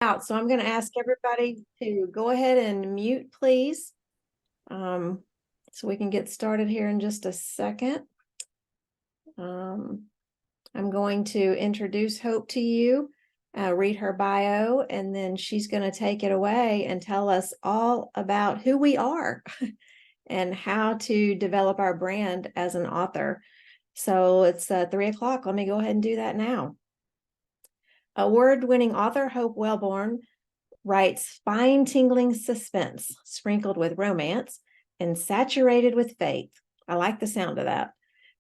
Out. So I'm going to ask everybody to go ahead and mute, please. So we can get started here in just a second. I'm going to introduce Hope to you, read her bio, and then she's going to take it away and tell us all about who we are and how to develop our brand as an author. So it's 3 o'clock. Let me go ahead and do that now. Award-winning author Hope Wellborn writes spine-tingling suspense sprinkled with romance and saturated with faith. I like the sound of that.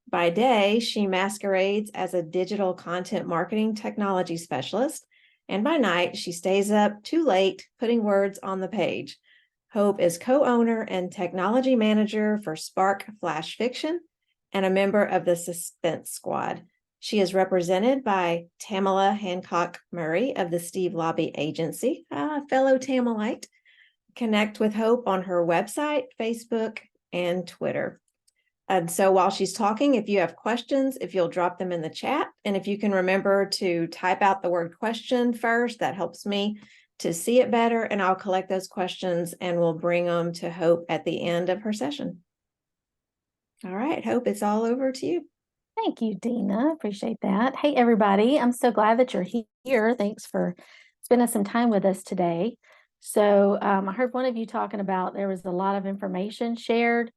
By day, she masquerades as a digital content marketing technology specialist, and by night, she stays up too late putting words on the page. Hope is co-owner and technology manager for Spark Flash Fiction and a member of the Suspense Squad. She is represented by Tamala Hancock Murray of the Steve Lobby Agency, a fellow Tamalite. Connect with Hope on her website, Facebook, and Twitter. And so while she's talking, if you have questions, if you'll drop them in the chat, and if you can remember to type out the word question first, that helps me to see it better, and I'll collect those questions and we'll bring them to Hope at the end of her session. All right, Hope, it's all over to you. Thank you, Dina. Appreciate that. Hey, everybody. I'm so glad that you're here. Thanks for spending some time with us today. So I heard one of you talking about there was a lot of information shared.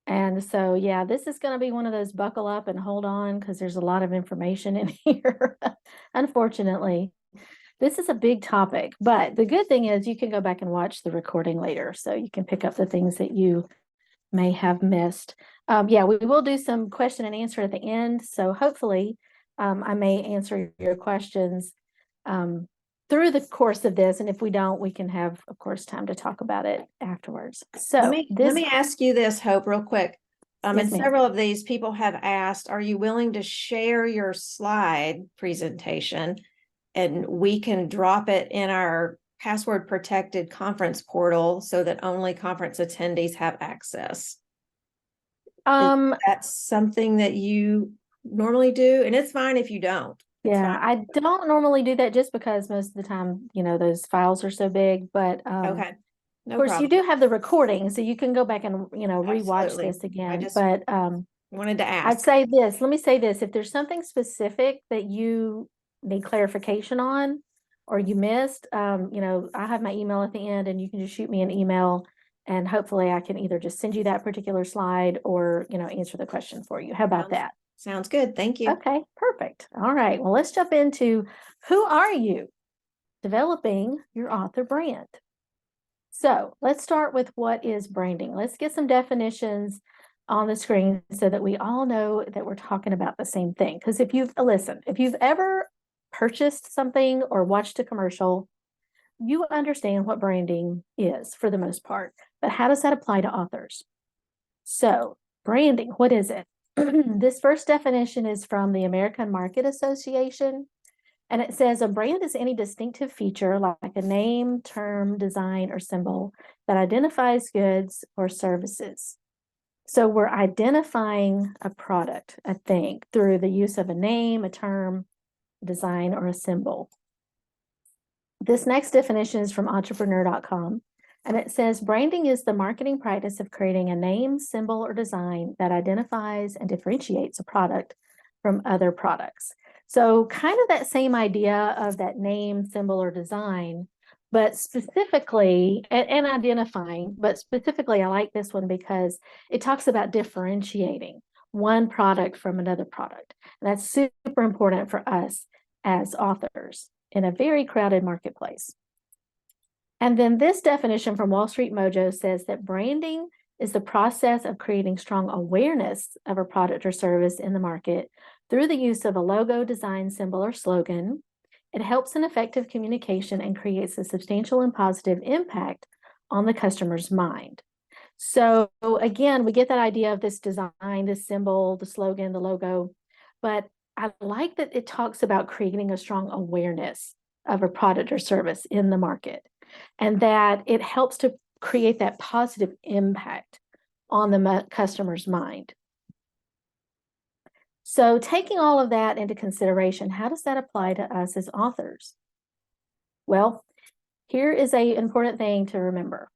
And so, yeah, this is going to be one of those buckle up and hold on because there's a lot of information in here, unfortunately. This is a big topic, but the good thing is you can go back and watch the recording later so you can pick up the things that you may have missed. Yeah, we will do some question and answer at the end. So hopefully I may answer your questions through the course of this. And if we don't, we can have, of course, time to talk about it afterwards. So let me ask you this, Hope, real quick. Yes, and several of these people have asked, are you willing to share your slide presentation and we can drop it in our password protected conference portal so that only conference attendees have access? Is that something that you normally do? And it's fine if you don't. Yeah, I don't normally do that just because most of the time, you know, those files are so big, but okay. No of course problem. you do have the recording, so you can go back and, you know, rewatch this again. I just but wanted to ask. I'd say this, let me say this, if there's something specific that you need clarification on or you missed, you know, I have my email at the end and you can just shoot me an email and hopefully I can either just send you that particular slide or, you know, answer the question for you. How about that? Sounds good. Thank you. Okay, perfect. All right. Well, let's jump into who are you? Developing your author brand. So let's start with what is branding. Let's get some definitions on the screen so that we all know that we're talking about the same thing. Because if you've ever purchased something or watched a commercial, you understand what branding is for the most part. But how does that apply to authors? So branding, what is it? This first definition is from the American Market Association, and it says a brand is any distinctive feature like a name, term, design, or symbol that identifies goods or services. So we're identifying a product, a thing, through the use of a name, a term, a design, or a symbol. This next definition is from entrepreneur.com. And it says branding is the marketing practice of creating a name, symbol, or design that identifies and differentiates a product from other products. So kind of that same idea of that name, symbol, or design, but specifically, and identifying, but specifically, I like this one because it talks about differentiating one product from another product. And that's super important for us as authors in a very crowded marketplace. And then this definition from Wall Street Mojo says that branding is the process of creating strong awareness of a product or service in the market through the use of a logo, design, symbol, or slogan. It helps in effective communication and creates a substantial and positive impact on the customer's mind. So again, we get that idea of this design, this symbol, the slogan, the logo, but I like that it talks about creating a strong awareness of a product or service in the market, and that it helps to create that positive impact on the customer's mind. So taking all of that into consideration, how does that apply to us as authors? Well, Here is an important thing to remember.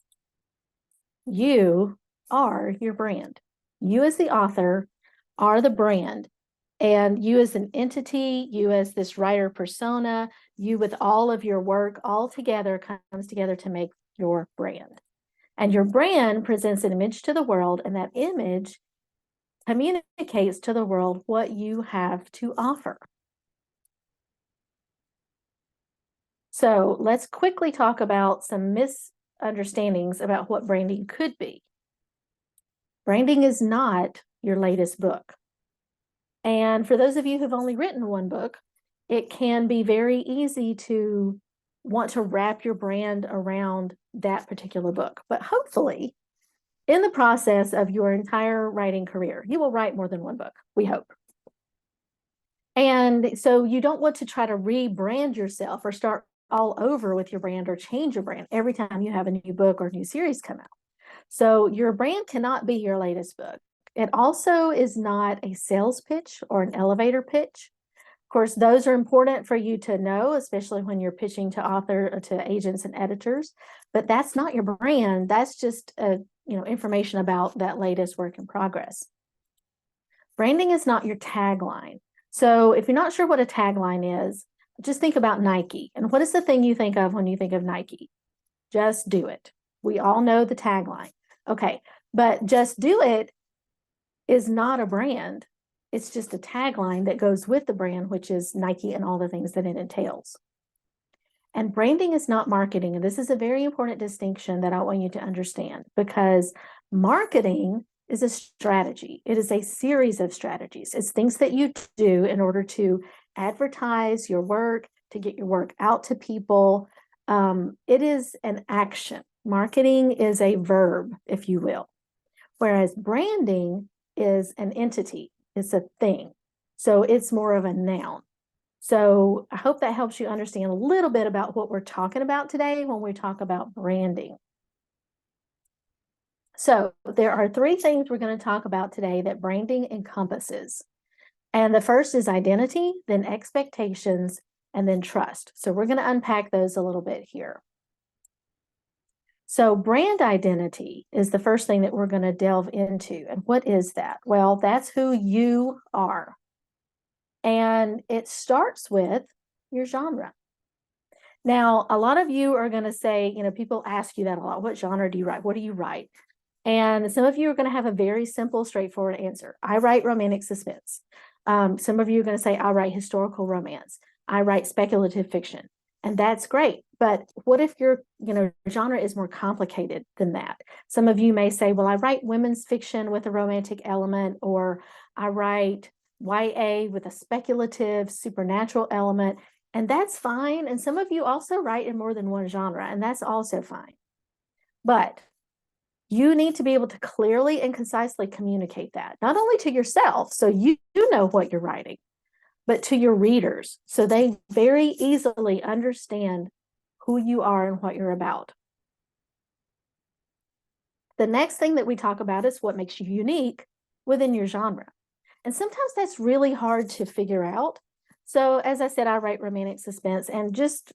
You are your brand. You as the author are the brand. And you as an entity, you as this writer persona, you with all of your work all together comes together to make your brand. And your brand presents an image to the world, and that image communicates to the world what you have to offer. So let's quickly talk about some misunderstandings about what branding could be. Branding is not your latest book. And for those of you who've only written one book, it can be very easy to want to wrap your brand around that particular book. But hopefully, in the process of your entire writing career, you will write more than one book, we hope. And so you don't want to try to rebrand yourself or start all over with your brand or change your brand every time you have a new book or new series come out. So your brand cannot be your latest book. It also is not a sales pitch or an elevator pitch. Of course, those are important for you to know, especially when you're pitching to agents and editors, but that's not your brand. That's just information about that latest work in progress. Branding is not your tagline. So if you're not sure what a tagline is, just think about Nike. And what is the thing you think of when you think of Nike? Just do it. We all know the tagline. Okay, but just do it is not a brand. It's just a tagline that goes with the brand, which is Nike and all the things that it entails. And branding is not marketing. And this is a very important distinction that I want you to understand, because marketing is a strategy. It is a series of strategies. It's things that you do in order to advertise your work, to get your work out to people. It is an action. Marketing is a verb, if you will, whereas branding is an entity. It's a thing. So it's more of a noun. So I hope that helps you understand a little bit about what we're talking about today when we talk about branding. So there are three things we're going to talk about today that branding encompasses. And the first is identity, then expectations, and then trust. So we're going to unpack those a little bit here. So brand identity is the first thing that we're going to delve into. And what is that? Well, that's who you are. And it starts with your genre. Now, a lot of you are going to say, people ask you that a lot. What genre do you write? What do you write? And some of you are going to have a very simple, straightforward answer. I write romantic suspense. Some of you are going to say, I write historical romance. I write speculative fiction. And that's great. But what if your genre is more complicated than that? Some of you may say, well, I write women's fiction with a romantic element, or I write YA with a speculative supernatural element, and that's fine. And some of you also write in more than one genre, and that's also fine. But you need to be able to clearly and concisely communicate that, not only to yourself, so you know what you're writing, but to your readers, so they very easily understand who you are and what you're about. The next thing that we talk about is what makes you unique within your genre. And sometimes that's really hard to figure out. So as I said, I write romantic suspense, and just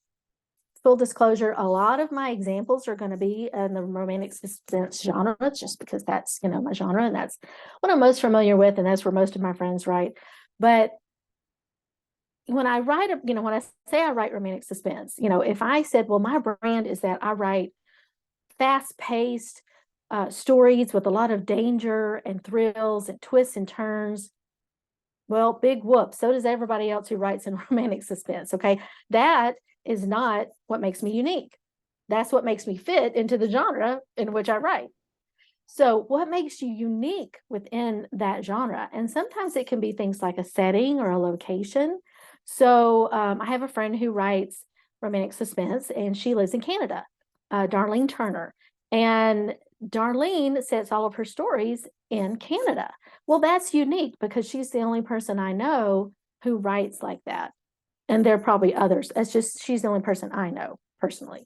full disclosure, a lot of my examples are going to be in the romantic suspense genre, just because that's, my genre, and that's what I'm most familiar with, and that's where most of my friends write. But when I write, when I say I write romantic suspense, if I said, well, my brand is that I write fast-paced stories with a lot of danger and thrills and twists and turns, well, big whoop. So does everybody else who writes in romantic suspense. Okay, that is not what makes me unique. That's what makes me fit into the genre in which I write. So what makes you unique within that genre? And sometimes it can be things like a setting or a location. So I have a friend who writes romantic suspense, and she lives in Canada, Darlene Turner. And Darlene sets all of her stories in Canada. Well, that's unique because she's the only person I know who writes like that. And there are probably others. It's just, she's the only person I know personally.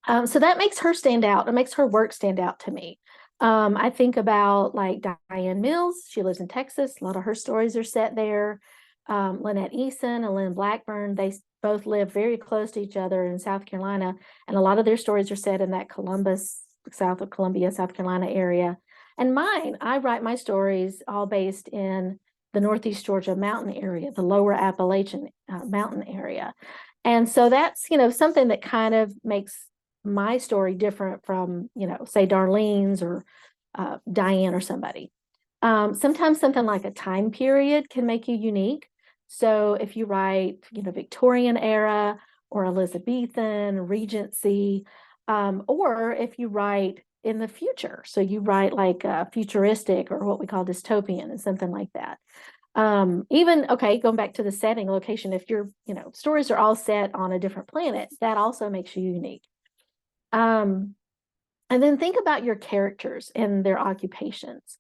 So that makes her stand out. It makes her work stand out to me. I think about like Diane Mills. She lives in Texas. A lot of her stories are set there. Lynette Eason and Lynn Blackburn, they both live very close to each other in South Carolina, and a lot of their stories are set in that Columbus, south of Columbia, South Carolina area. And mine, I write my stories all based in the Northeast Georgia mountain area, the lower Appalachian mountain area. And so that's, something that kind of makes my story different from, say Darlene's or Diane or somebody. Sometimes something like a time period can make you unique. So if you write, Victorian era or Elizabethan, Regency, or if you write in the future, so you write like futuristic or what we call dystopian and something like that. Even, okay, going back to the setting location, if your, stories are all set on a different planet, that also makes you unique. And then think about your characters and their occupations.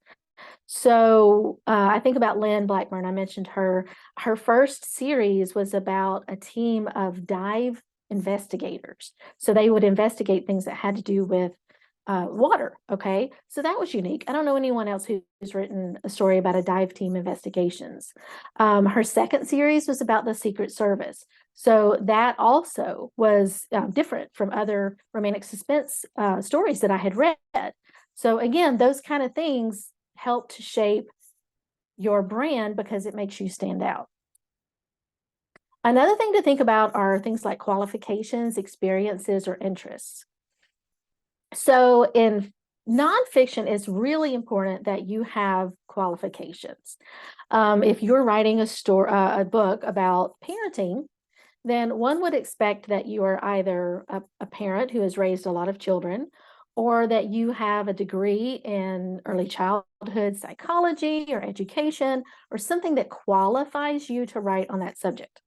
So I think about Lynn Blackburn. I mentioned her. Her first series was about a team of dive investigators. So they would investigate things that had to do with water. Okay. So that was unique. I don't know anyone else who's written a story about a dive team investigations. Her second series was about the Secret Service. So that also was different from other romantic suspense stories that I had read. So again, those kind of things help to shape your brand because it makes you stand out. Another thing to think about are things like qualifications, experiences, or interests. So in nonfiction, it's really important that you have qualifications. If you're writing a book about parenting, then one would expect that you are either a parent who has raised a lot of children, or that you have a degree in early childhood psychology or education, or something that qualifies you to write on that subject.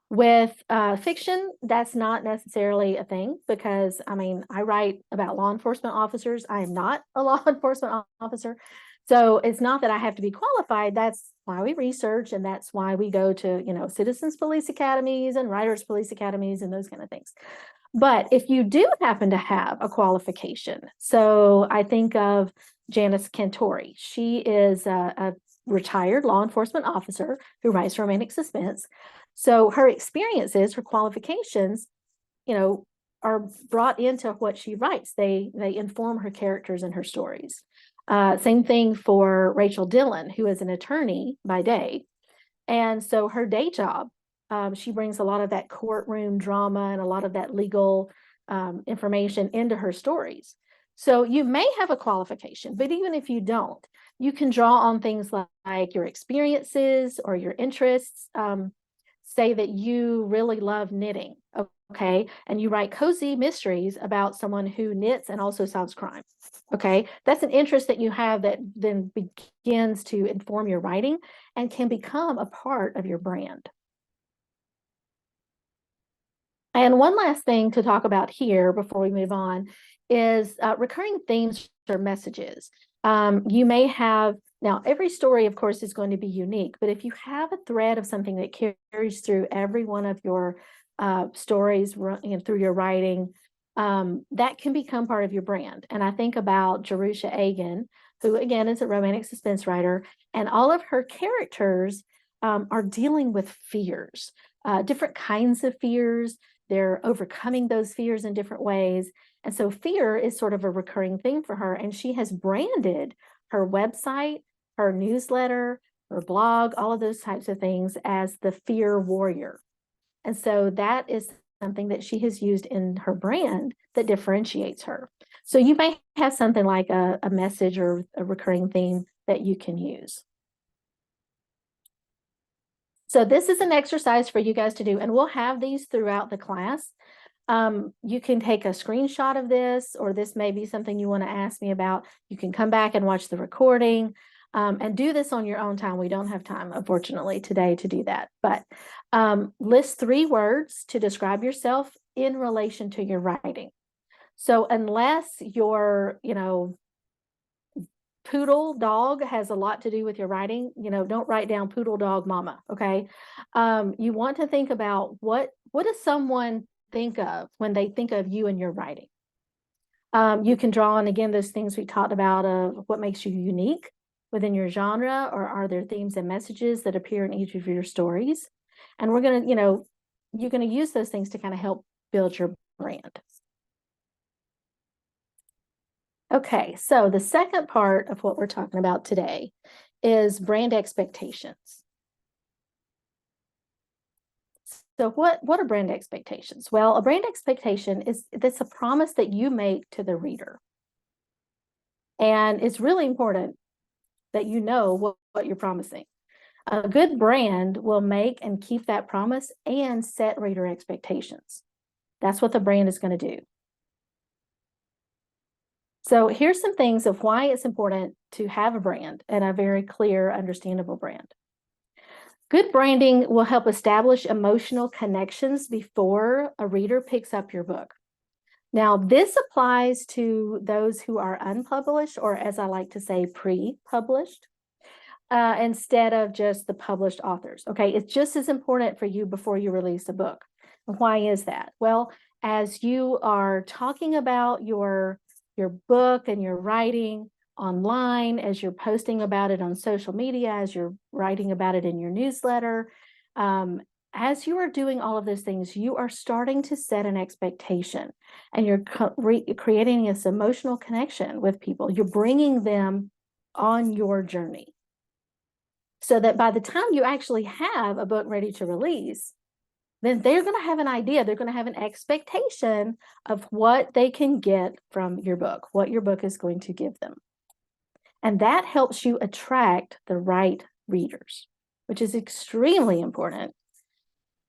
With fiction, that's not necessarily a thing because, I write about law enforcement officers. I am not a law enforcement officer. So it's not that I have to be qualified. That's why we research, and that's why we go to, citizens police academies and writers police academies and those kind of things. But if you do happen to have a qualification, so I think of Janice Cantori. She is a retired law enforcement officer who writes romantic suspense. So her experiences, her qualifications, are brought into what she writes. They inform her characters and her stories. Same thing for Rachel Dillon, who is an attorney by day. And so her day job, she brings a lot of that courtroom drama and a lot of that legal information into her stories. So you may have a qualification, but even if you don't, you can draw on things like your experiences or your interests. Say that you really love knitting, okay, and you write cozy mysteries about someone who knits and also solves crime. Okay, that's an interest that you have that then begins to inform your writing and can become a part of your brand. And one last thing to talk about here before we move on is recurring themes or messages. You may have, now every story, of course, is going to be unique, but if you have a thread of something that carries through every one of your stories through your writing, that can become part of your brand. And I think about Jerusha Agan, who again is a romantic suspense writer, and all of her characters are dealing with fears, different kinds of fears. They're overcoming those fears in different ways. And so fear is sort of a recurring thing for her. And she has branded her website, her newsletter, her blog, all of those types of things as the Fear Warrior. And so that is something that she has used in her brand that differentiates her. So you may have something like a message or a recurring theme that you can use. So this is an exercise for you guys to do, and we'll have these throughout the class. You can take a screenshot of this, or this may be something you want to ask me about. You can come back and watch the recording and do this on your own time. We don't have time, unfortunately, today to do that. But list 3 words to describe yourself in relation to your writing. So unless your, poodle dog has a lot to do with your writing, don't write down poodle dog mama, okay? You want to think about what does someone think of when they think of you and your writing? You can draw on, again, those things we talked about of what makes you unique within your genre, or are there themes and messages that appear in each of your stories? And we're going to, you're going to use those things to kind of help build your brand. Okay, so the second part of what we're talking about today is brand expectations. So what are brand expectations? Well, a brand expectation is that's a promise that you make to the reader. And it's really important that you know what you're promising. A good brand will make and keep that promise and set reader expectations. That's what the brand is going to do. So here's some things of why it's important to have a brand and a very clear, understandable brand. Good branding will help establish emotional connections before a reader picks up your book. Now, this applies to those who are unpublished, or as I like to say, pre-published, instead of just the published authors. Okay, it's just as important for you before you release a book. Why is that? Well, as you are talking about your book and your writing online, as you're posting about it on social media, as you're writing about it in your newsletter, as you are doing all of those things, you are starting to set an expectation, and you're creating this emotional connection with people. You're bringing them on your journey, so that by the time you actually have a book ready to release, then they're going to have an idea. They're going to have an expectation of what they can get from your book, what your book is going to give them. And that helps you attract the right readers, which is extremely important,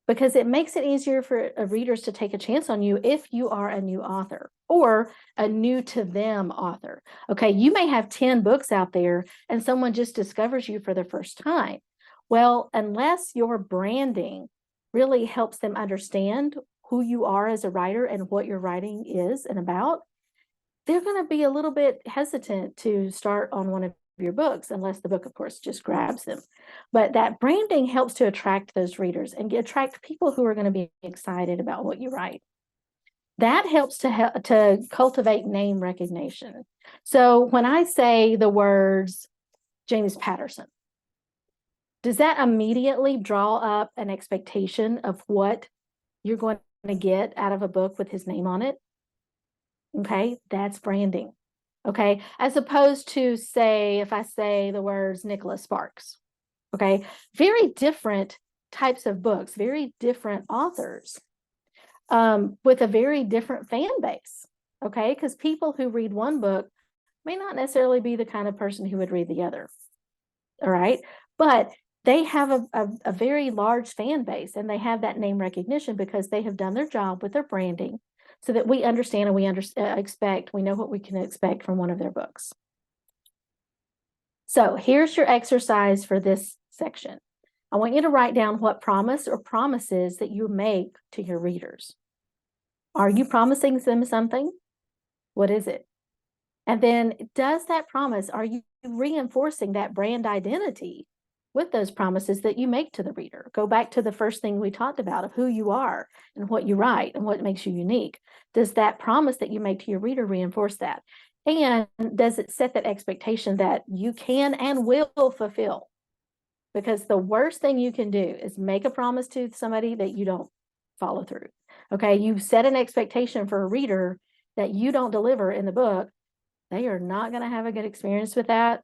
because it makes it easier for readers to take a chance on you if you are a new author or a new to them author. Okay, you may have 10 books out there and someone just discovers you for the first time. Well, unless your branding really helps them understand who you are as a writer and what your writing is and about, they're going to be a little bit hesitant to start on one of your books, unless the book, of course, just grabs them. But that branding helps to attract those readers and attract people who are going to be excited about what you write. That helps to cultivate name recognition. So when I say the words James Patterson, does that immediately draw up an expectation of what you're going to get out of a book with his name on it? Okay, that's branding. Okay, as opposed to, say, if I say the words Nicholas Sparks, okay, very different types of books, very different authors, with a very different fan base, okay, because people who read one book may not necessarily be the kind of person who would read the other, all right, but they have a very large fan base, and they have that name recognition because they have done their job with their branding, so that we understand and we know what we can expect from one of their books. So here's your exercise for this section. I want you to write down what promise or promises that you make to your readers. Are you promising them something? What is it? And then, does that promise, are you reinforcing that brand identity with those promises that you make to the reader? Go back to the first thing we talked about of who you are and what you write and what makes you unique. Does that promise that you make to your reader reinforce that? And does it set that expectation that you can and will fulfill? Because the worst thing you can do is make a promise to somebody that you don't follow through. Okay, you set an expectation for a reader that you don't deliver in the book. They are not going to have a good experience with that.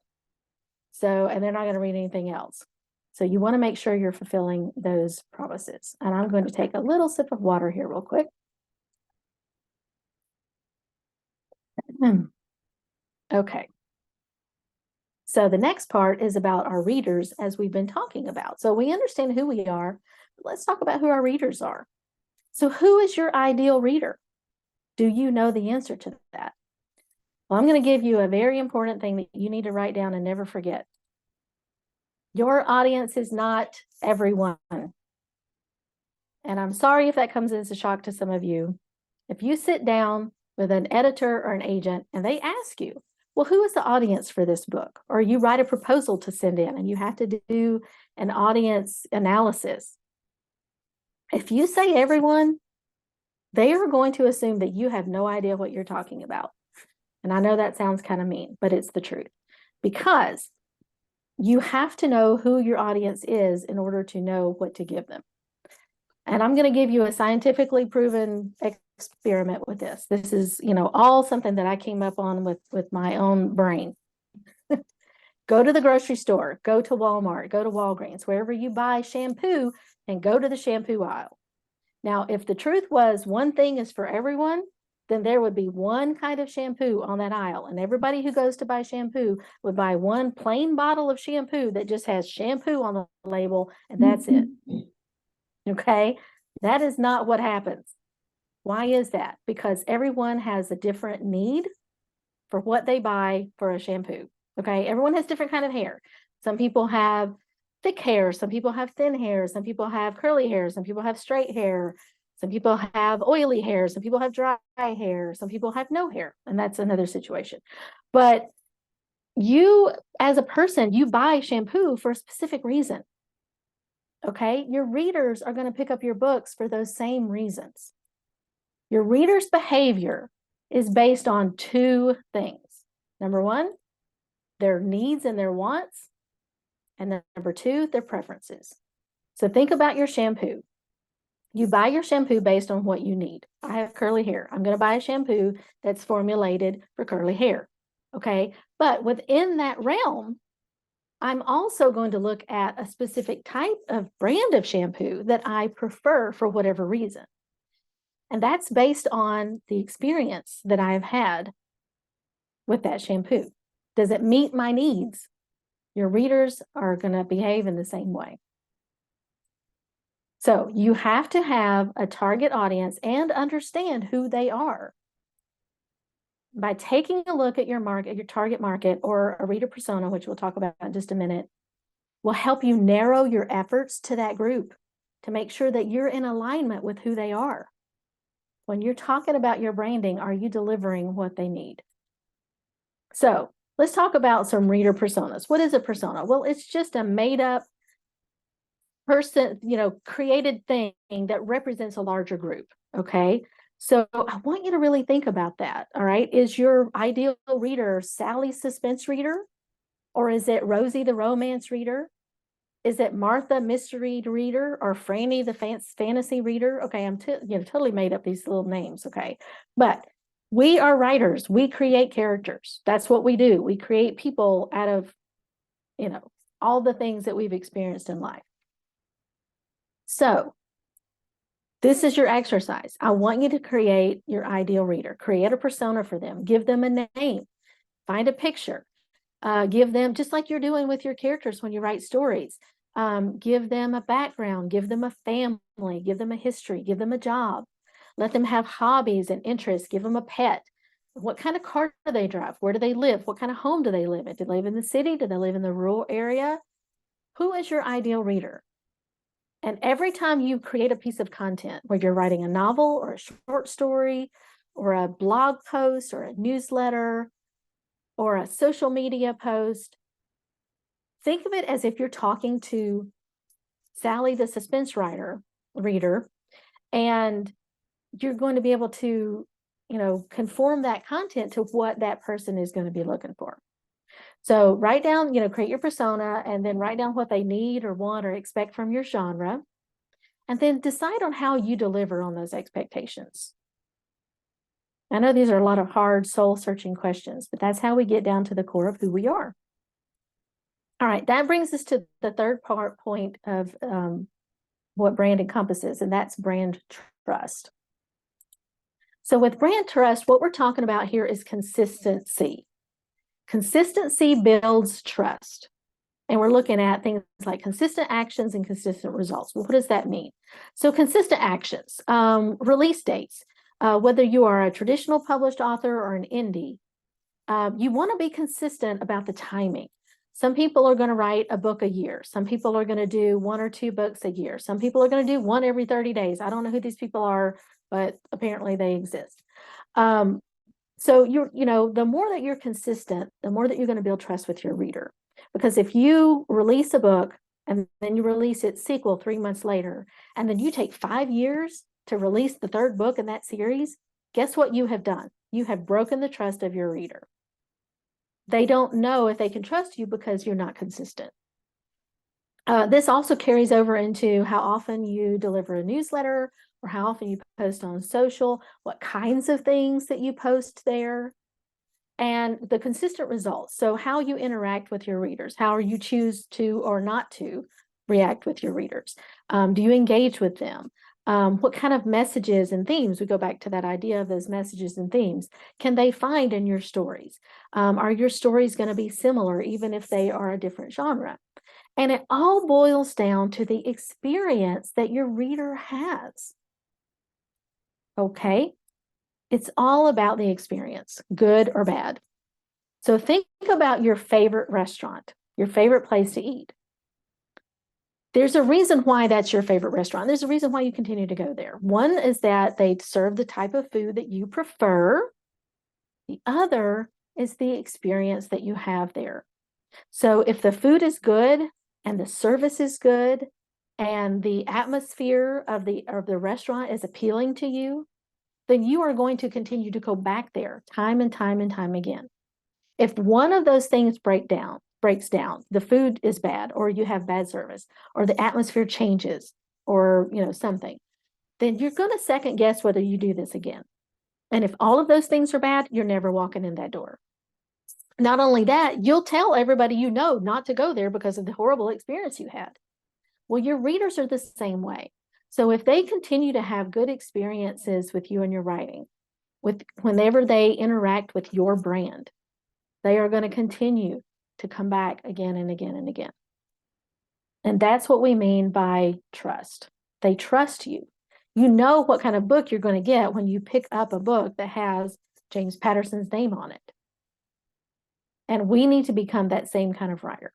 So, and they're not going to read anything else. So you want to make sure you're fulfilling those promises. And I'm going to take a little sip of water here real quick. Okay. So the next part is about our readers, as we've been talking about. So we understand who we are, but let's talk about who our readers are. So who is your ideal reader? Do you know the answer to that? Well, I'm going to give you a very important thing that you need to write down and never forget. Your audience is not everyone. And I'm sorry if that comes as a shock to some of you. If you sit down with an editor or an agent and they ask you, well, who is the audience for this book? Or you write a proposal to send in and you have to do an audience analysis. If you say everyone, they are going to assume that you have no idea what you're talking about. And I know that sounds kind of mean, but it's the truth. Because you have to know who your audience is in order to know what to give them. And I'm going to give you a scientifically proven experiment with this. This is, all something that I came up on with my own brain. Go to the grocery store, go to Walmart, go to Walgreens, wherever you buy shampoo, and go to the shampoo aisle. Now, if the truth was one thing is for everyone, then there would be one kind of shampoo on that aisle. And everybody who goes to buy shampoo would buy one plain bottle of shampoo that just has shampoo on the label, and that's it. Okay? That is not what happens. Why is that? Because everyone has a different need for what they buy for a shampoo. Okay? Everyone has different kind of hair. Some people have thick hair, some people have thin hair, some people have curly hair, some people have straight hair, some people have oily hair, some people have dry hair, some people have no hair, and that's another situation. But you, as a person, you buy shampoo for a specific reason. Okay? Your readers are going to pick up your books for those same reasons. Your readers' behavior is based on two things. Number one, their needs and their wants. And then number two, their preferences. So think about your shampoo. You buy your shampoo based on what you need. I have curly hair. I'm going to buy a shampoo that's formulated for curly hair. Okay. But within that realm, I'm also going to look at a specific type of brand of shampoo that I prefer for whatever reason. And that's based on the experience that I've had with that shampoo. Does it meet my needs? Your readers are going to behave in the same way. So you have to have a target audience and understand who they are. By taking a look at your market, your target market, or a reader persona, which we'll talk about in just a minute, will help you narrow your efforts to that group to make sure that you're in alignment with who they are. When you're talking about your branding, are you delivering what they need? So let's talk about some reader personas. What is a persona? Well, it's just a made up person, created thing that represents a larger group. Okay. So I want you to really think about that. All right. Is your ideal reader Sally suspense reader? Or is it Rosie the romance reader? Is it Martha mystery reader or Franny the fantasy reader? Okay. I'm totally made up these little names. Okay. But we are writers. We create characters. That's what we do. We create people out of, all the things that we've experienced in life. So this is your exercise. I want you to create your ideal reader, create a persona for them, give them a name, find a picture, give them, just like you're doing with your characters when you write stories, give them a background, give them a family, give them a history, give them a job, let them have hobbies and interests, give them a pet. What kind of car do they drive? Where do they live? What kind of home do they live in? Do they live in the city? Do they live in the rural area? Who is your ideal reader? And every time you create a piece of content, where you're writing a novel or a short story or a blog post or a newsletter or a social media post, think of it as if you're talking to Sally, the suspense reader, and you're going to be able to, conform that content to what that person is going to be looking for. So write down, create your persona, and then write down what they need or want or expect from your genre. And then decide on how you deliver on those expectations. I know these are a lot of hard soul-searching questions, but that's how we get down to the core of who we are. All right, that brings us to the third point of what brand encompasses, and that's brand trust. So with brand trust, what we're talking about here is consistency. Consistency builds trust. And we're looking at things like consistent actions and consistent results. Well, what does that mean? So consistent actions, release dates, whether you are a traditional published author or an indie, you want to be consistent about the timing. Some people are going to write a book a year. Some people are going to do 1 or 2 books a year. Some people are going to do one every 30 days. I don't know who these people are, but apparently they exist. So the more that you're consistent, the more that you're going to build trust with your reader. Because if you release a book and then you release its sequel 3 months later, and then you take 5 years to release the 3rd book in that series, guess what you have done? You have broken the trust of your reader. They don't know if they can trust you because you're not consistent. This also carries over into how often you deliver a newsletter or how often you post on social, what kinds of things that you post there, and the consistent results. So how you interact with your readers, how you choose to or not to react with your readers. Do you engage with them? What kind of messages and themes, we go back to that idea of those messages and themes, can they find in your stories? Are your stories going to be similar even if they are a different genre? And it all boils down to the experience that your reader has. Okay? It's all about the experience, good or bad. So think about your favorite restaurant, your favorite place to eat. There's a reason why that's your favorite restaurant. There's a reason why you continue to go there. One is that they serve the type of food that you prefer. The other is the experience that you have there. So if the food is good and the service is good and the atmosphere of the restaurant is appealing to you, then you are going to continue to go back there time and time and time again. If one of those things breaks down, the food is bad, or you have bad service, or the atmosphere changes, or something, then you're going to second guess whether you do this again. And if all of those things are bad, you're never walking in that door. Not only that, you'll tell everybody you know not to go there because of the horrible experience you had. Well, your readers are the same way. So if they continue to have good experiences with you and your writing, whenever they interact with your brand, they are going to continue to come back again and again and again. And that's what we mean by trust. They trust you. You know what kind of book you're going to get when you pick up a book that has James Patterson's name on it. And we need to become that same kind of writer.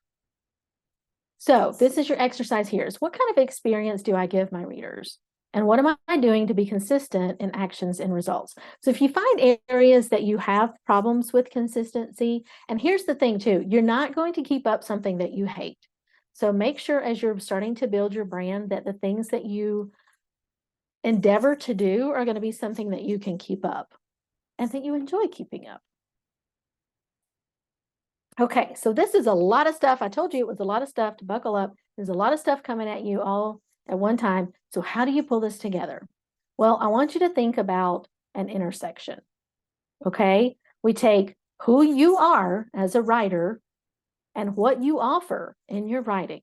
So this is your exercise here. Is what kind of experience do I give my readers? And what am I doing to be consistent in actions and results? So if you find areas that you have problems with consistency, and here's the thing too, you're not going to keep up something that you hate. So make sure as you're starting to build your brand that the things that you endeavor to do are going to be something that you can keep up and that you enjoy keeping up. Okay, so this is a lot of stuff. I told you it was a lot of stuff to buckle up. There's a lot of stuff coming at you all at one time. So how do you pull this together? Well, I want you to think about an intersection. Okay, we take who you are as a writer and what you offer in your writing.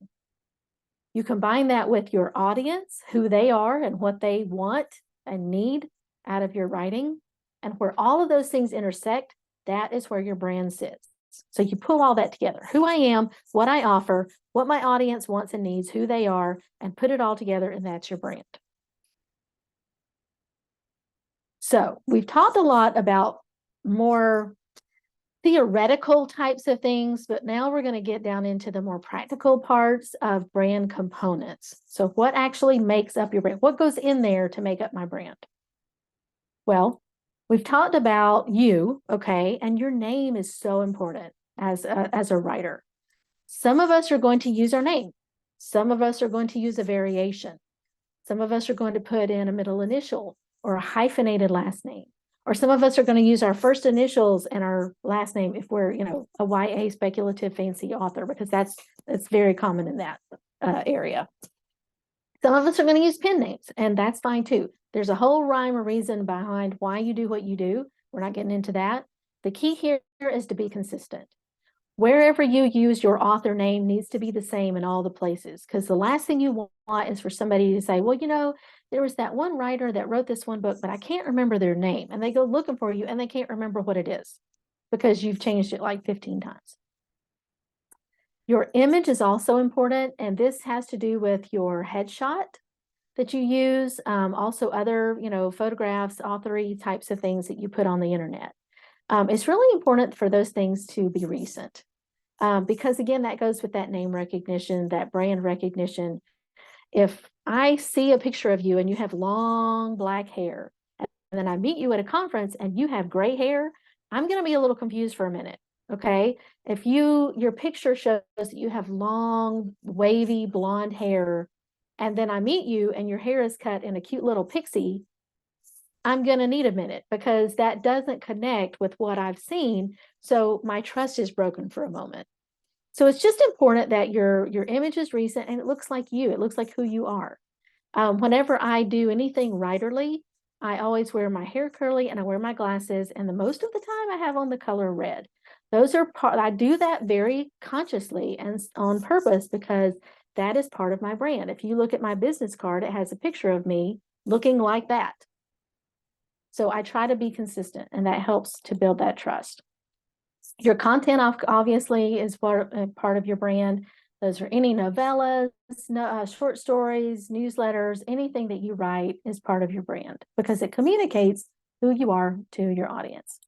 You combine that with your audience, who they are and what they want and need out of your writing. And where all of those things intersect, that is where your brand sits. So you pull all that together, who I am, what I offer, what my audience wants and needs, who they are, and put it all together, and that's your brand. So we've talked a lot about more theoretical types of things, but now we're going to get down into the more practical parts of brand components. So what actually makes up your brand? What goes in there to make up my brand? Well, we've talked about you, okay, and your name is so important as a writer. Some of us are going to use our name. Some of us are going to use a variation. Some of us are going to put in a middle initial or a hyphenated last name. Or some of us are going to use our first initials and our last name if we're, a YA speculative fancy author, because that's very common in that area. Some of us are going to use pen names, and that's fine too. There's a whole rhyme or reason behind why you do what you do. We're not getting into that. The key here is to be consistent. Wherever you use your author name needs to be the same in all the places, because the last thing you want is for somebody to say, well, there was that one writer that wrote this one book, but I can't remember their name. And they go looking for you and they can't remember what it is because you've changed it like 15 times. Your image is also important, and this has to do with your headshot that you use, also other, photographs, authory types of things that you put on the internet. It's really important for those things to be recent because, again, that goes with that name recognition, that brand recognition. If I see a picture of you and you have long black hair, and then I meet you at a conference and you have gray hair, I'm going to be a little confused for a minute. Okay. If your picture shows that you have long, wavy blonde hair, and then I meet you and your hair is cut in a cute little pixie, I'm going to need a minute because that doesn't connect with what I've seen. So my trust is broken for a moment. So it's just important that your image is recent and it looks like you. It looks like who you are. Whenever I do anything writerly, I always wear my hair curly and I wear my glasses. And the most of the time I have on the color red. Those are part, I do that very consciously and on purpose because that is part of my brand. If you look at my business card, it has a picture of me looking like that. So I try to be consistent and that helps to build that trust. Your content obviously is part of your brand. Those are any novellas, short stories, newsletters, anything that you write is part of your brand because it communicates who you are to your audience.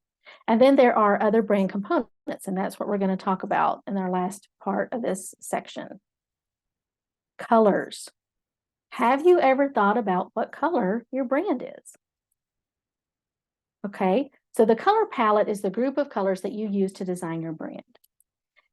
And then there are other brand components, and that's what we're going to talk about in our last part of this section. Colors. Have you ever thought about what color your brand is? Okay, so the color palette is the group of colors that you use to design your brand.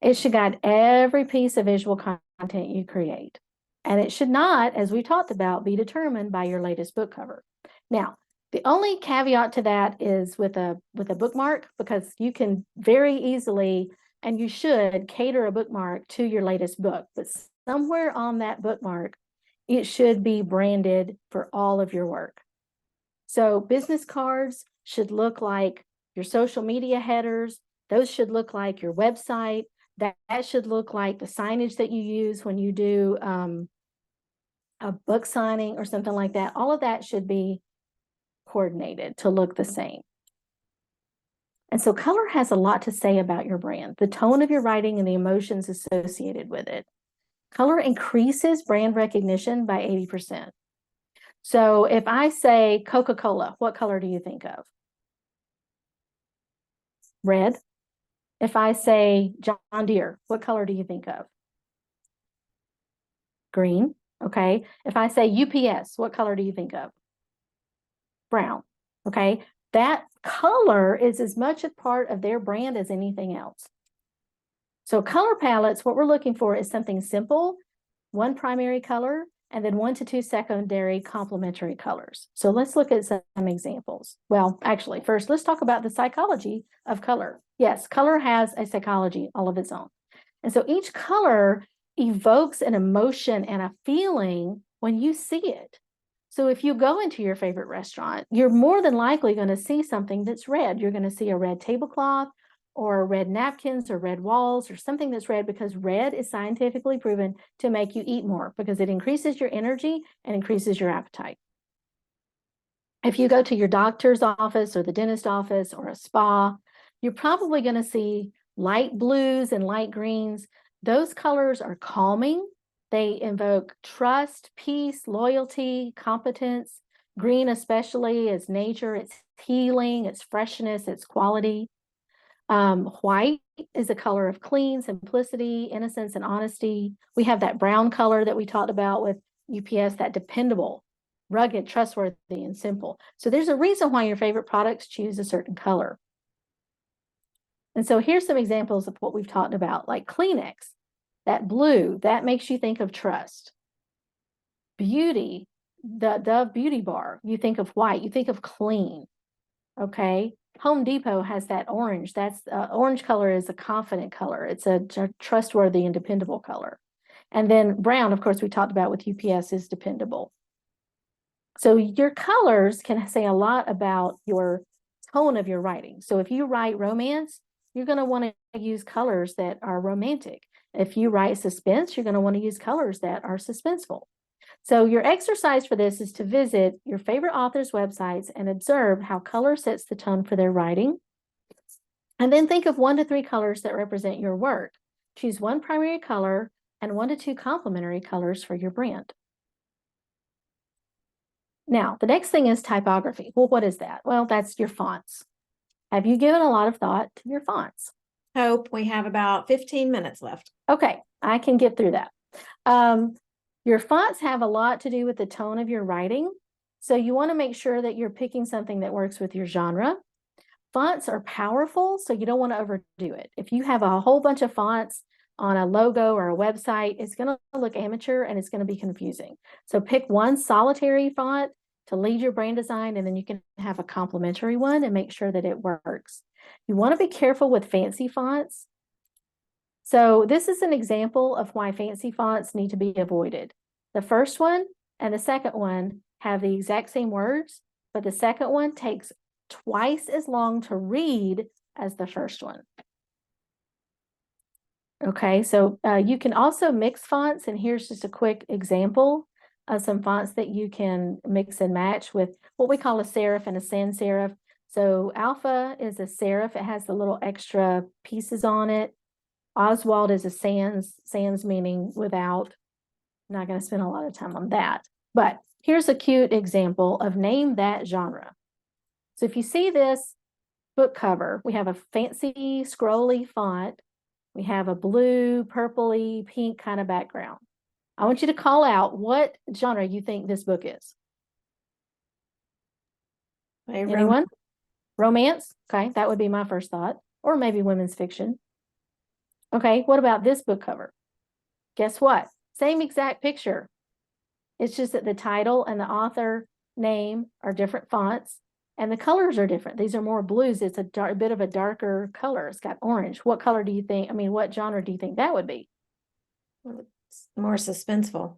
It should guide every piece of visual content you create. And it should not, as we talked about, be determined by your latest book cover. Now, the only caveat to that is with a bookmark, because you can very easily, and you should cater a bookmark to your latest book, but somewhere on that bookmark, it should be branded for all of your work. So business cards should look like your social media headers. Those should look like your website. That should look like the signage that you use when you do a book signing or something like that. All of that should be coordinated to look the same. And so color has a lot to say about your brand, the tone of your writing and the emotions associated with it. Color increases brand recognition by 80%. So if I say Coca-Cola, what color do you think of? Red. If I say John Deere, what color do you think of? Green. Okay. If I say UPS, what color do you think of? Brown. Okay. That color is as much a part of their brand as anything else. So color palettes, what we're looking for is something simple, one primary color, and then 1 to 2 secondary complementary colors. So let's look at some examples. Well, actually, first, let's talk about the psychology of color. Yes, color has a psychology all of its own. And so each color evokes an emotion and a feeling when you see it. So if you go into your favorite restaurant, you're more than likely going to see something that's red. You're going to see a red tablecloth or red napkins or red walls or something that's red, because red is scientifically proven to make you eat more because it increases your energy and increases your appetite. If you go to your doctor's office or the dentist office or a spa, you're probably going to see light blues and light greens. Those colors are calming. They invoke trust, peace, loyalty, competence. Green especially is nature, it's healing, it's freshness, it's quality. White is a color of clean, simplicity, innocence, and honesty. We have that brown color that we talked about with UPS, that dependable, rugged, trustworthy, and simple. So there's a reason why your favorite products choose a certain color. And so here's some examples of what we've talked about, like Kleenex, that blue, that makes you think of trust. Beauty, the Dove Beauty Bar, you think of white, you think of clean, okay? Home Depot has that orange. That's orange color is a confident color. It's a trustworthy and dependable color. And then brown, of course, we talked about with UPS is dependable. So your colors can say a lot about your tone of your writing. So if you write romance, you're going to want to use colors that are romantic. If you write suspense, you're going to want to use colors that are suspenseful. So your exercise for this is to visit your favorite authors' websites and observe how color sets the tone for their writing. And then think of 1 to 3 colors that represent your work. Choose one primary color and 1 to 2 complementary colors for your brand. Now, the next thing is typography. Well, what is that? Well, that's your fonts. Have you given a lot of thought to your fonts? Hope we have about 15 minutes left. Okay, I can get through that. Your fonts have a lot to do with the tone of your writing. So you want to make sure that you're picking something that works with your genre. Fonts are powerful, so you don't want to overdo it. If you have a whole bunch of fonts on a logo or a website, it's going to look amateur and it's going to be confusing. So pick one solitary font to lead your brand design, and then you can have a complementary one and make sure that it works. You want to be careful with fancy fonts. So this is an example of why fancy fonts need to be avoided. The first one and the second one have the exact same words, but the second one takes twice as long to read as the first one. Okay, so you can also mix fonts, and here's just a quick example of some fonts that you can mix and match with what we call a serif and a sans serif. So Alpha is a serif, it has the little extra pieces on it. Oswald is a sans meaning without. I'm not going to spend a lot of time on that, but here's a cute example of name that genre. So if you see this book cover, we have a fancy scrolly font. We have a blue, purpley, pink kind of background. I want you to call out what genre you think this book is. Anyone? Romance? Okay, that would be my first thought. Or maybe women's fiction. Okay, what about this book cover? Guess what? Same exact picture. It's just that the title and the author name are different fonts and the colors are different. These are more blues. It's a bit of a darker color. It's got orange. What color do you think? I mean, what genre do you think that would be? It's more suspenseful.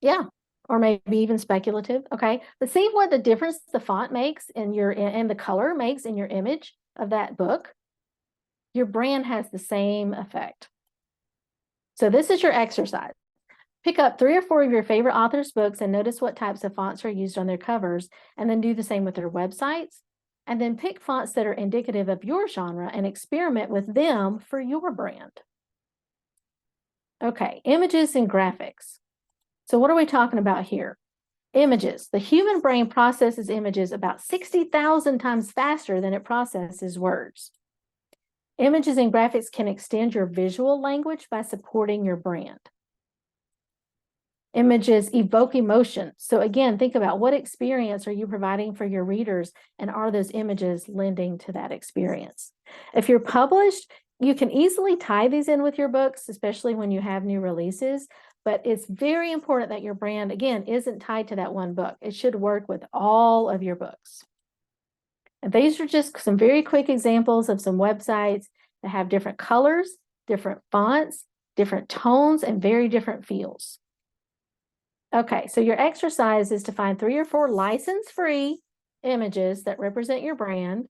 Yeah, or maybe even speculative. Okay, but see what the difference the font makes in your and the color makes in your image of that book. Your brand has the same effect. So this is your exercise. Pick up 3 or 4 of your favorite authors' books and notice what types of fonts are used on their covers, and then do the same with their websites. And then pick fonts that are indicative of your genre and experiment with them for your brand. Okay, images and graphics. So what are we talking about here? Images. The human brain processes images about 60,000 times faster than it processes words. Images and graphics can extend your visual language by supporting your brand. Images evoke emotion. So again, think about what experience are you providing for your readers, and are those images lending to that experience? If you're published, you can easily tie these in with your books, especially when you have new releases, but it's very important that your brand, again, isn't tied to that one book. It should work with all of your books. And these are just some very quick examples of some websites that have different colors, different fonts, different tones, and very different feels. Okay, so your exercise is to find 3 or 4 license-free images that represent your brand,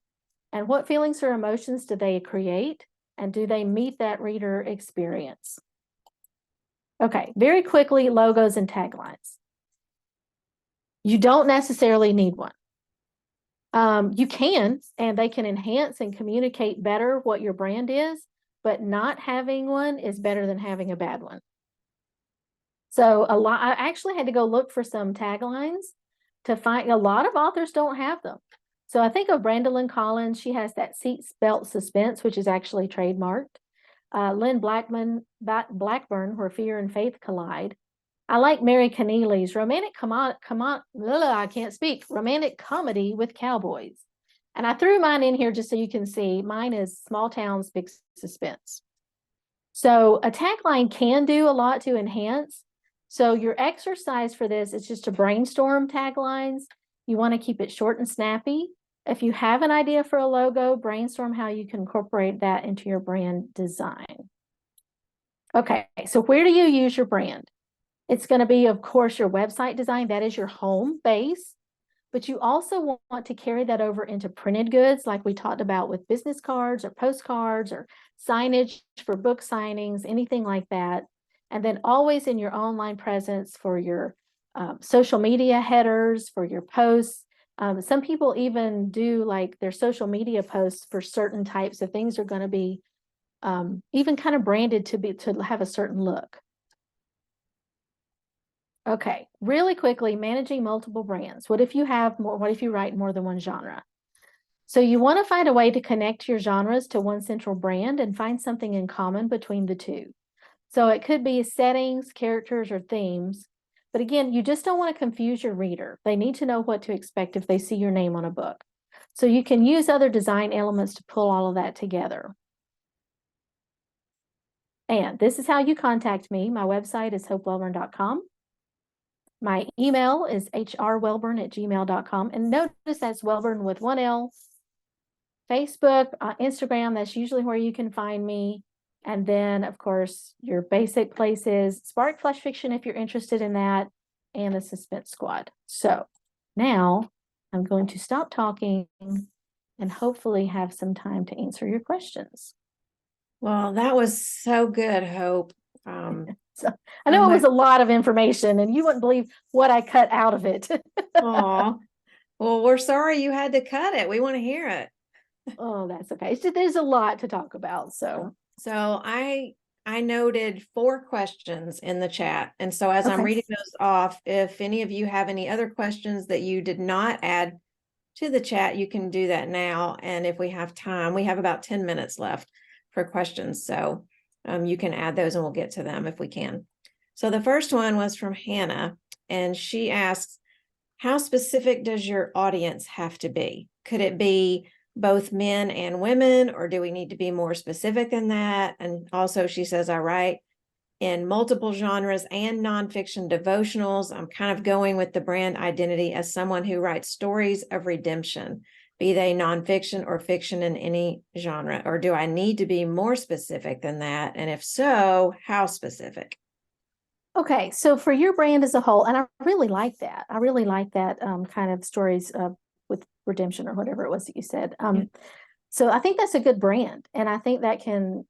and what feelings or emotions do they create, and do they meet that reader experience? Okay, very quickly, logos and taglines. You don't necessarily need one. You can, and they can enhance and communicate better what your brand is, but not having one is better than having a bad one. So I actually had to go look for some taglines to find. A lot of authors don't have them. So I think of Brandolyn Collins. She has that seatbelt suspense, which is actually trademarked. Lynn Blackburn, Where Fear and Faith Collide. I like Mary Keneally's romantic comedy with cowboys. And I threw mine in here just so you can see. Mine is Small Towns, Big Suspense. So a tagline can do a lot to enhance. So your exercise for this is just to brainstorm taglines. You want to keep it short and snappy. If you have an idea for a logo, brainstorm how you can incorporate that into your brand design. Okay, so where do you use your brand? It's going to be, of course, your website design. That is your home base. But you also want to carry that over into printed goods, like we talked about with business cards or postcards or signage for book signings, anything like that. And then always in your online presence for your social media headers, for your posts. Some people even do like their social media posts for certain types of things are going to be even kind of branded to have a certain look. Okay, really quickly, managing multiple brands. What if you write more than one genre? So you want to find a way to connect your genres to one central brand and find something in common between the two. So it could be settings, characters, or themes. But again, you just don't want to confuse your reader. They need to know what to expect if they see your name on a book. So you can use other design elements to pull all of that together. And this is how you contact me. My website is hopewellborn.com. My email is hrwellborn@gmail.com. And notice that's Wellborn with 1 L. Facebook, Instagram, that's usually where you can find me. And then, of course, your basic places, Spark Flash Fiction, if you're interested in that, and the Suspense Squad. So now I'm going to stop talking and hopefully have some time to answer your questions. Well, that was so good, Hope. So I know it was a lot of information, and you wouldn't believe what I cut out of it. Aw. Well, we're sorry you had to cut it. We want to hear it. Oh, that's okay. There's a lot to talk about. So I noted 4 questions in the chat. And so as I'm Okay. reading those off, if any of you have any other questions that you did not add to the chat, you can do that now. And if we have time, we have about 10 minutes left for questions. So you can add those and we'll get to them if we can. So the first one was from Hannah, and she asks, how specific does your audience have to be? Could it be both men and women, or do we need to be more specific than that? And also she says, I write in multiple genres and nonfiction devotionals. I'm kind of going with the brand identity as someone who writes stories of redemption, be they nonfiction or fiction in any genre, or do I need to be more specific than that? And if so, how specific? Okay, so for your brand as a whole, and I really like that. I really like that kind of stories with redemption or whatever it was that you said. So I think that's a good brand, and I think that can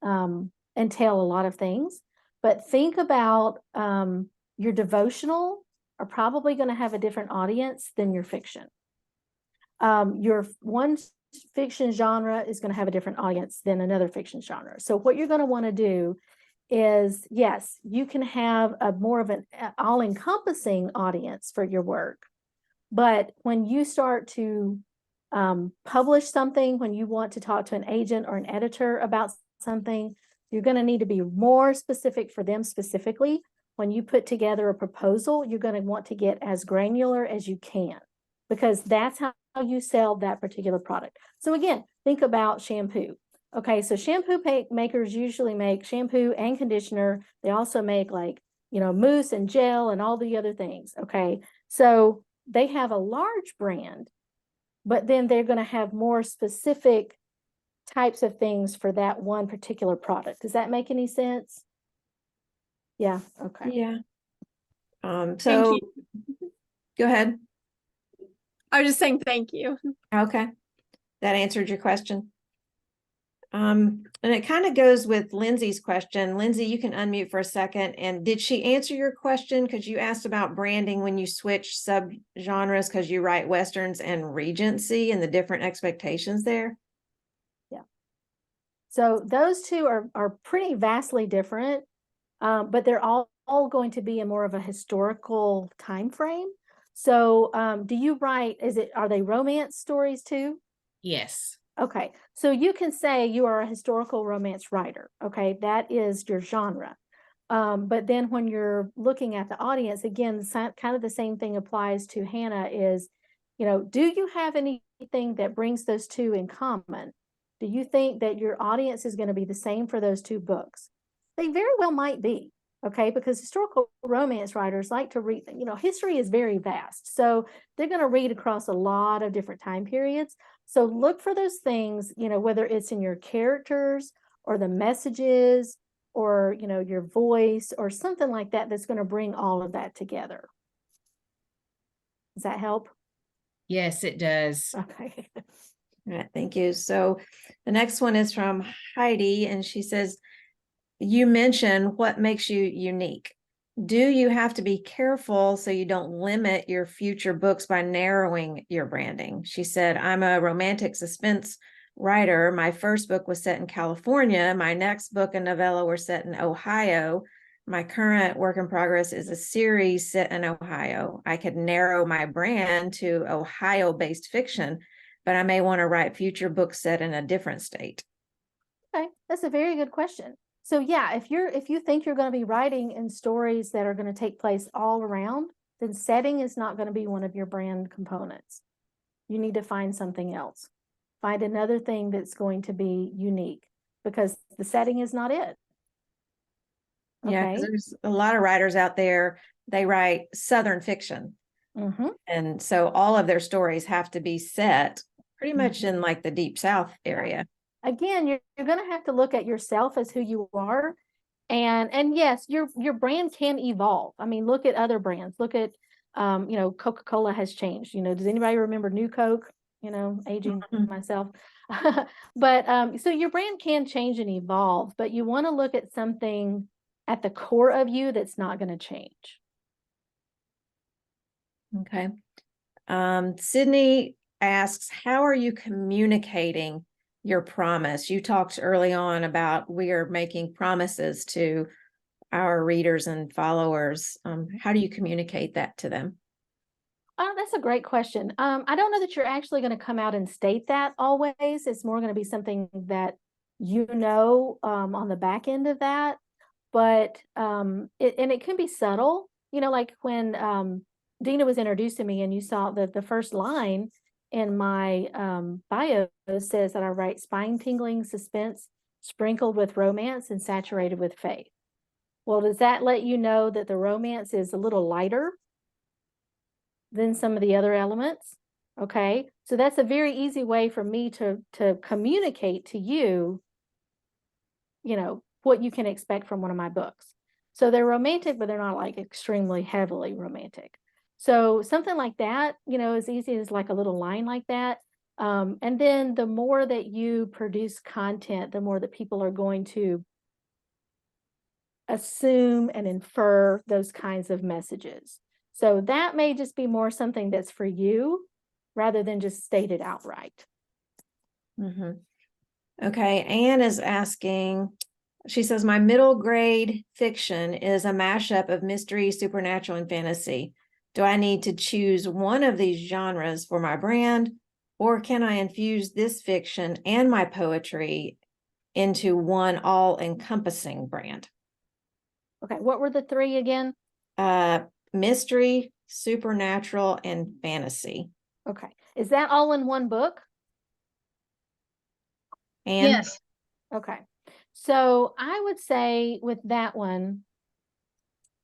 entail a lot of things. But think about your devotional are probably going to have a different audience than your fiction. Your one fiction genre is going to have a different audience than another fiction genre. So what you're going to want to do is, yes, you can have a more of an all-encompassing audience for your work. But when you start to publish something, when you want to talk to an agent or an editor about something, you're going to need to be more specific for them specifically. When you put together a proposal, you're going to want to get as granular as you can, because that's how you sell that particular product. So again, think about shampoo. Okay, so shampoo makers usually make shampoo and conditioner. They also make, like, mousse and gel and all the other things. Okay, so they have a large brand, but then they're going to have more specific types of things for that one particular product. Does that make any sense? Yeah, okay. Yeah. Thank So you. go ahead. I was just saying thank you. Okay. That answered your question. And it kind of goes with Lindsay's question. Lindsay, you can unmute for a second. And did she answer your question? Because you asked about branding when you switch sub-genres, because you write Westerns and Regency and the different expectations there. Yeah. So those two are pretty vastly different, but they're all going to be in more of a historical time frame. So do you write, are they romance stories too? Yes. Okay, so you can say you are a historical romance writer. Okay, that is your genre. But then when you're looking at the audience, again, kind of the same thing applies to Hannah is, do you have anything that brings those two in common? Do you think that your audience is going to be the same for those two books? They very well might be. Okay, because historical romance writers like to read, history is very vast. So they're going to read across a lot of different time periods. So look for those things, whether it's in your characters or the messages or, your voice or something like that, that's going to bring all of that together. Does that help? Yes, it does. Okay. All right, thank you. So the next one is from Heidi, and she says, you mentioned what makes you unique. Do you have to be careful so you don't limit your future books by narrowing your branding? She said, I'm a romantic suspense writer. My first book was set in California. My next book and novella were set in Ohio. My current work in progress is a series set in Ohio. I could narrow my brand to Ohio-based fiction, but I may want to write future books set in a different state. Okay, that's a very good question. So yeah, if you think you're going to be writing in stories that are going to take place all around, then setting is not going to be one of your brand components. You need to find something else. Find another thing that's going to be unique, because the setting is not it. Yeah, because there's a lot of writers out there, they write Southern fiction. Mm-hmm. And so all of their stories have to be set pretty much in like the Deep South area. again, you're going to have to look at yourself as who you are. And yes, your brand can evolve. I mean, look at other brands. Look at, Coca-Cola has changed. Does anybody remember New Coke? Aging Mhm. myself. But so your brand can change and evolve, but you want to look at something at the core of you that's not going to change. Okay. Sydney asks, how are you communicating your promise? You talked early on about we are making promises to our readers and followers. How do you communicate that to them? Oh, that's a great question. I don't know that you're actually going to come out and state that always. It's more going to be something that on the back end of that. But it can be subtle. Like when Dina was introduced to me, and you saw that the first line in my bio says that I write spine-tingling suspense sprinkled with romance and saturated with faith. Well, does that let you know that the romance is a little lighter than some of the other elements? Okay, so that's a very easy way for me to communicate to you, what you can expect from one of my books. So they're romantic, but they're not like extremely heavily romantic. So something like that, as easy as like a little line like that. And then the more that you produce content, the more that people are going to assume and infer those kinds of messages. So that may just be more something that's for you rather than just stated outright. Mm-hmm. Okay. Anne is asking, she says, my middle grade fiction is a mashup of mystery, supernatural, and fantasy. Do I need to choose one of these genres for my brand, or can I infuse this fiction and my poetry into one all-encompassing brand? Okay, what were the three again? Mystery, supernatural, and fantasy. Okay, is that all in one book? And Yes. Okay, so I would say with that one,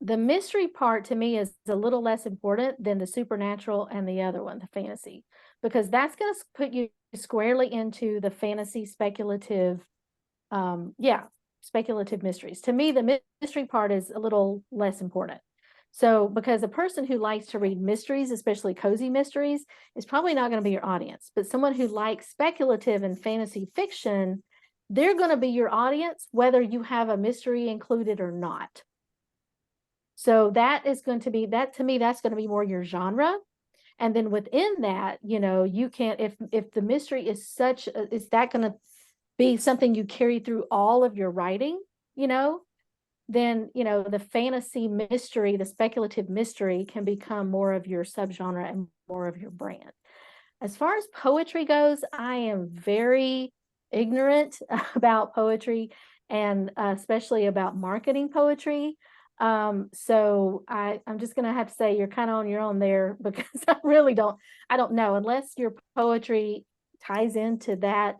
the mystery part to me is a little less important than the supernatural and the other one, the fantasy, because that's going to put you squarely into the fantasy speculative, speculative mysteries. To me, the mystery part is a little less important. So, because a person who likes to read mysteries, especially cozy mysteries, is probably not going to be your audience. But someone who likes speculative and fantasy fiction, they're going to be your audience, whether you have a mystery included or not. So that is going to be, that to me, that's going to be more your genre. And then within that, you can't, if the mystery is such, is that going to be something you carry through all of your writing, then, the fantasy mystery, the speculative mystery can become more of your subgenre and more of your brand. As far as poetry goes, I am very ignorant about poetry, and especially about marketing poetry. So I'm just going to have to say you're kind of on your own there, because I don't know, unless your poetry ties into that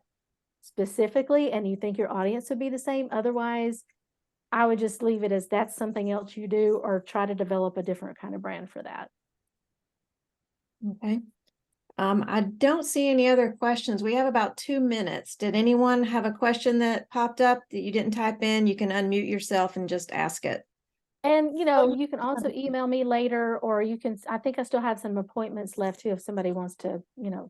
specifically and you think your audience would be the same. Otherwise, I would just leave it as that's something else you do, or try to develop a different kind of brand for that. okay. I don't see any other questions. We have about 2 minutes. Did anyone have a question that popped up that you didn't type in? You can unmute yourself and just ask it. And, you can also email me later, or I think I still have some appointments left too, if somebody wants to,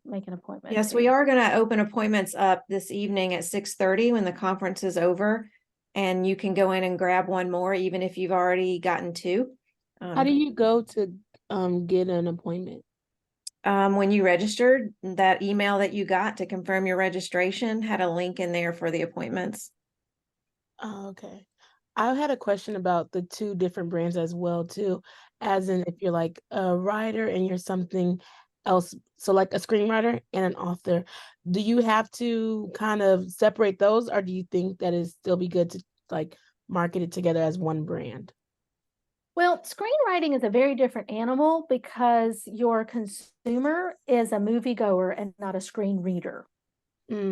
make an appointment. Yes, too. we are going to open appointments up this evening at 6:30 when the conference is over, and you can go in and grab one more, even if you've already gotten two. How do you go to get an appointment? When you registered, that email that you got to confirm your registration had a link in there for the appointments. Oh, okay. I had a question about the two different brands as well too, as in if you're like a writer and you're something else, so like a screenwriter and an author, do you have to kind of separate those, or do you think that it'd still be good to like market it together as one brand? Well, screenwriting is a very different animal, because your consumer is a moviegoer and not a screen reader.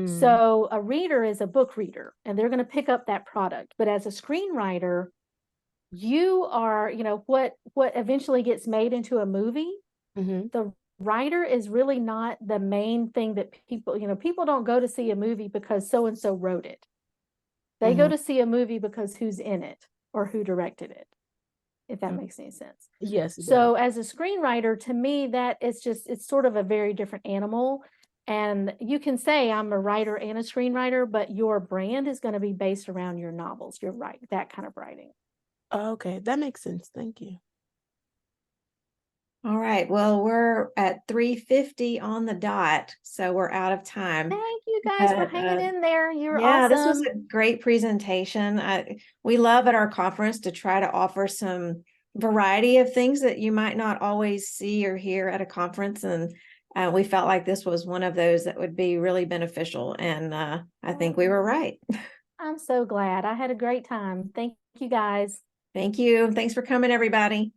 So a reader is a book reader, and they're going to pick up that product. But as a screenwriter, you are, what eventually gets made into a movie, Mm-hmm. the writer is really not the main thing that people, people don't go to see a movie because so and so wrote it. They go Mhm. to see a movie because who's in it or who directed it, if that Mm. makes any sense. Yes, it So does. as a screenwriter, to me, that it's sort of a very different animal. And you can say I'm a writer and a screenwriter, but your brand is going to be based around your novels. You're right, that kind of writing. Okay, that makes sense. Thank you. All right. Well, we're at 3:50 on the dot, so we're out of time. Thank you guys for But, hanging in there. You're Yeah, this was awesome. a great presentation. We love at our conference to try to offer some variety of things that you might not always see or hear at a conference. And we felt like this was one of those that would be really beneficial. And I think we were right. I'm so glad. I had a great time. Thank you guys. Thank you. Thanks for coming, everybody.